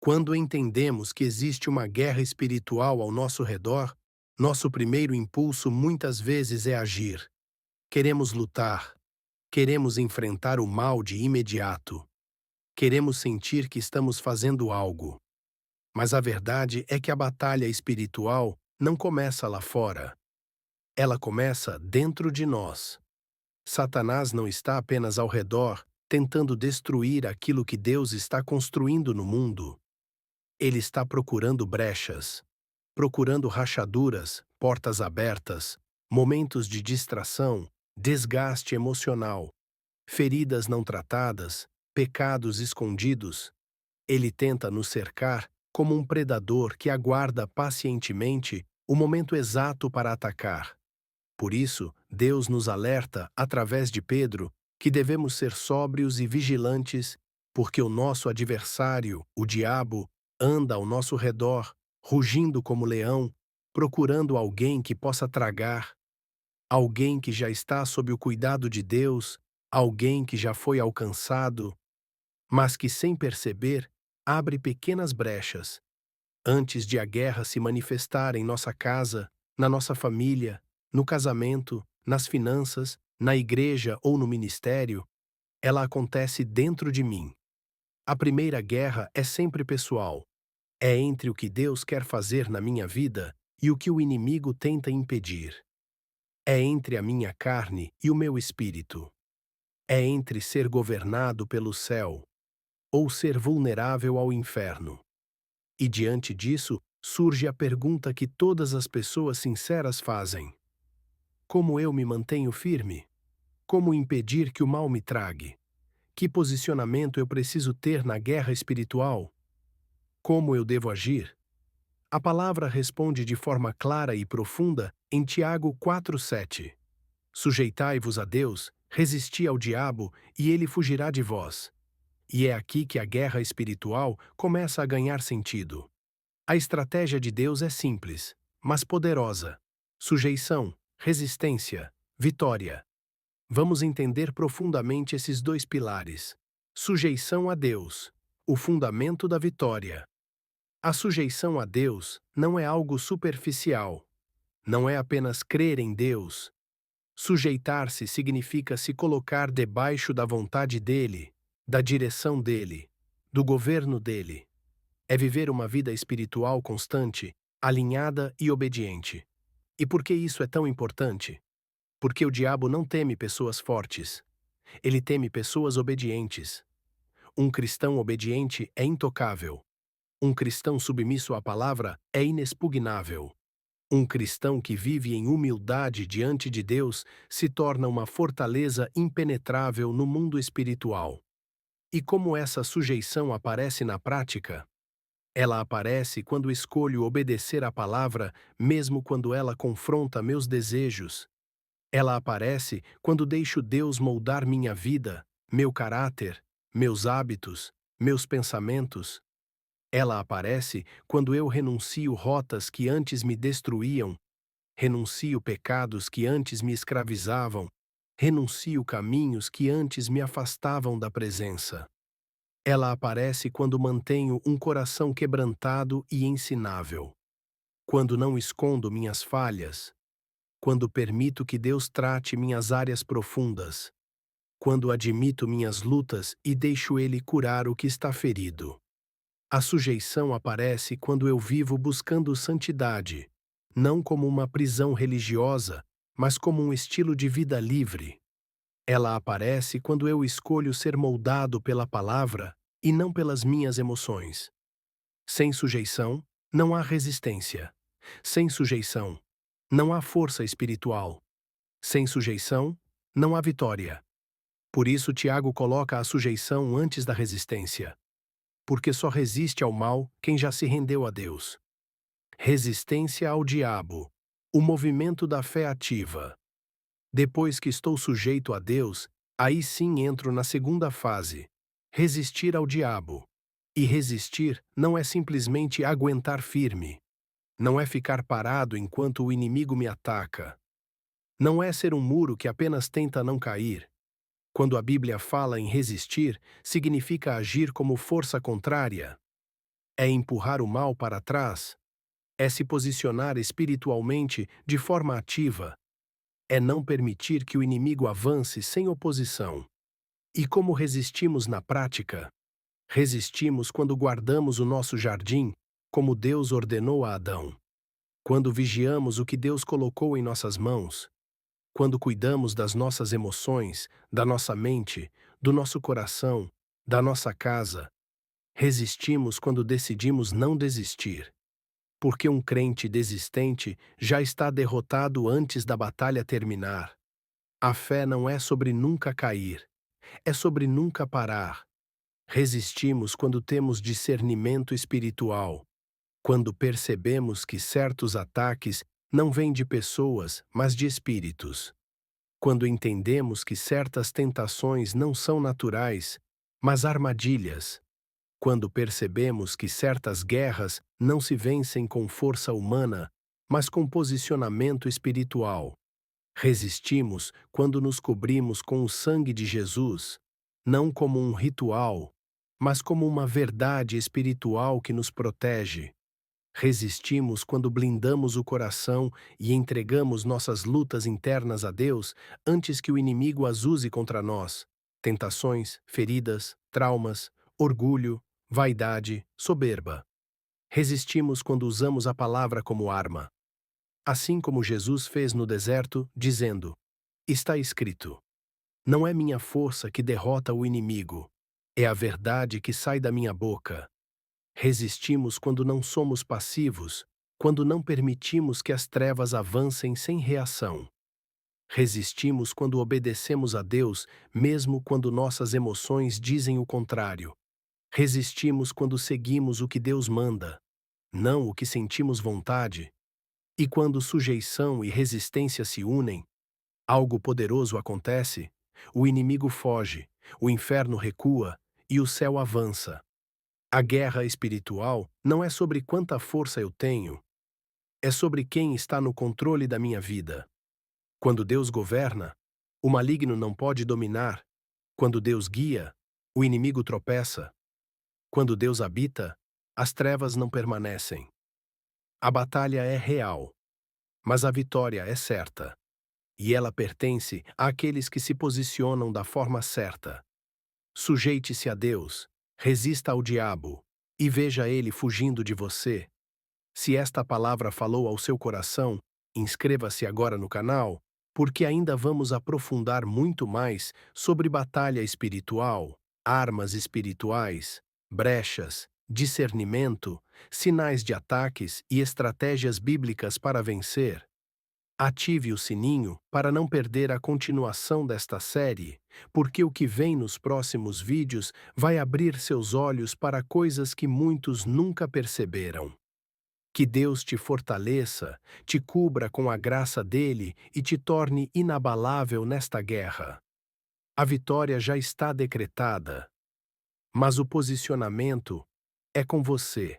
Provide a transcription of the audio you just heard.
Quando entendemos que existe uma guerra espiritual ao nosso redor, nosso primeiro impulso muitas vezes é agir. Queremos lutar, queremos enfrentar o mal de imediato, queremos sentir que estamos fazendo algo. Mas a verdade é que a batalha espiritual não começa lá fora, ela começa dentro de nós. Satanás não está apenas ao redor, tentando destruir aquilo que Deus está construindo no mundo. Ele está procurando brechas, procurando rachaduras, portas abertas, momentos de distração, desgaste emocional, feridas não tratadas, pecados escondidos. Ele tenta nos cercar como um predador que aguarda pacientemente o momento exato para atacar. Por isso, Deus nos alerta, através de Pedro, que devemos ser sóbrios e vigilantes, porque o nosso adversário, o diabo, anda ao nosso redor, rugindo como leão, procurando alguém que possa tragar, alguém que já está sob o cuidado de Deus, alguém que já foi alcançado, mas que, sem perceber, abre pequenas brechas, antes de a guerra se manifestar em nossa casa, na nossa família, no casamento, nas finanças, na igreja ou no ministério, ela acontece dentro de mim. A primeira guerra é sempre pessoal. É entre o que Deus quer fazer na minha vida e o que o inimigo tenta impedir. É entre a minha carne e o meu espírito. É entre ser governado pelo céu ou ser vulnerável ao inferno. E diante disso, surge a pergunta que todas as pessoas sinceras fazem: como eu me mantenho firme? Como impedir que o mal me trague? Que posicionamento eu preciso ter na guerra espiritual? Como eu devo agir? A palavra responde de forma clara e profunda em Tiago 4:7. Sujeitai-vos a Deus, resisti ao diabo, e ele fugirá de vós. E é aqui que a guerra espiritual começa a ganhar sentido. A estratégia de Deus é simples, mas poderosa. Sujeição, resistência, vitória. Vamos entender profundamente esses dois pilares. Sujeição a Deus, o fundamento da vitória. A sujeição a Deus não é algo superficial. Não é apenas crer em Deus. Sujeitar-se significa se colocar debaixo da vontade dele, da direção dele, do governo dele. É viver uma vida espiritual constante, alinhada e obediente. E por que isso é tão importante? Porque o diabo não teme pessoas fortes. Ele teme pessoas obedientes. Um cristão obediente é intocável. Um cristão submisso à palavra é inexpugnável. Um cristão que vive em humildade diante de Deus se torna uma fortaleza impenetrável no mundo espiritual. E como essa sujeição aparece na prática? Ela aparece quando escolho obedecer à palavra, mesmo quando ela confronta meus desejos. Ela aparece quando deixo Deus moldar minha vida, meu caráter, meus hábitos, meus pensamentos. Ela aparece quando eu renuncio rotas que antes me destruíam, renuncio pecados que antes me escravizavam, renuncio caminhos que antes me afastavam da presença. Ela aparece quando mantenho um coração quebrantado e ensinável. Quando não escondo minhas falhas. Quando permito que Deus trate minhas áreas profundas. Quando admito minhas lutas e deixo Ele curar o que está ferido. A sujeição aparece quando eu vivo buscando santidade, não como uma prisão religiosa, mas como um estilo de vida livre. Ela aparece quando eu escolho ser moldado pela palavra e não pelas minhas emoções. Sem sujeição, não há resistência. Sem sujeição, não há força espiritual. Sem sujeição, não há vitória. Por isso, Tiago coloca a sujeição antes da resistência. Porque só resiste ao mal quem já se rendeu a Deus. Resistência ao diabo. O movimento da fé ativa. Depois que estou sujeito a Deus, aí sim entro na segunda fase. Resistir ao diabo. E resistir não é simplesmente aguentar firme. Não é ficar parado enquanto o inimigo me ataca. Não é ser um muro que apenas tenta não cair. Quando a Bíblia fala em resistir, significa agir como força contrária. É empurrar o mal para trás? É se posicionar espiritualmente de forma ativa? É não permitir que o inimigo avance sem oposição? E como resistimos na prática? Resistimos quando guardamos o nosso jardim, como Deus ordenou a Adão. Quando vigiamos o que Deus colocou em nossas mãos. Quando cuidamos das nossas emoções, da nossa mente, do nosso coração, da nossa casa. Resistimos quando decidimos não desistir. Porque um crente desistente já está derrotado antes da batalha terminar. A fé não é sobre nunca cair, é sobre nunca parar. Resistimos quando temos discernimento espiritual, quando percebemos que certos ataques não vêm de pessoas, mas de espíritos. Quando entendemos que certas tentações não são naturais, mas armadilhas. Quando percebemos que certas guerras não se vencem com força humana, mas com posicionamento espiritual. Resistimos quando nos cobrimos com o sangue de Jesus, não como um ritual, mas como uma verdade espiritual que nos protege. Resistimos quando blindamos o coração e entregamos nossas lutas internas a Deus antes que o inimigo as use contra nós. Tentações, feridas, traumas, orgulho, vaidade, soberba. Resistimos quando usamos a palavra como arma. Assim como Jesus fez no deserto, dizendo: Está escrito. Não é minha força que derrota o inimigo. É a verdade que sai da minha boca. Resistimos quando não somos passivos, quando não permitimos que as trevas avancem sem reação. Resistimos quando obedecemos a Deus, mesmo quando nossas emoções dizem o contrário. Resistimos quando seguimos o que Deus manda, não o que sentimos vontade. E quando sujeição e resistência se unem, algo poderoso acontece, o inimigo foge, o inferno recua e o céu avança. A guerra espiritual não é sobre quanta força eu tenho, é sobre quem está no controle da minha vida. Quando Deus governa, o maligno não pode dominar. Quando Deus guia, o inimigo tropeça. Quando Deus habita, as trevas não permanecem. A batalha é real, mas a vitória é certa. E ela pertence àqueles que se posicionam da forma certa. Sujeite-se a Deus, resista ao diabo, e veja ele fugindo de você. Se esta palavra falou ao seu coração, inscreva-se agora no canal, porque ainda vamos aprofundar muito mais sobre batalha espiritual, armas espirituais, brechas, discernimento, sinais de ataques e estratégias bíblicas para vencer. Ative o sininho para não perder a continuação desta série, porque o que vem nos próximos vídeos vai abrir seus olhos para coisas que muitos nunca perceberam. Que Deus te fortaleça, te cubra com a graça dele e te torne inabalável nesta guerra. A vitória já está decretada, mas o posicionamento é com você.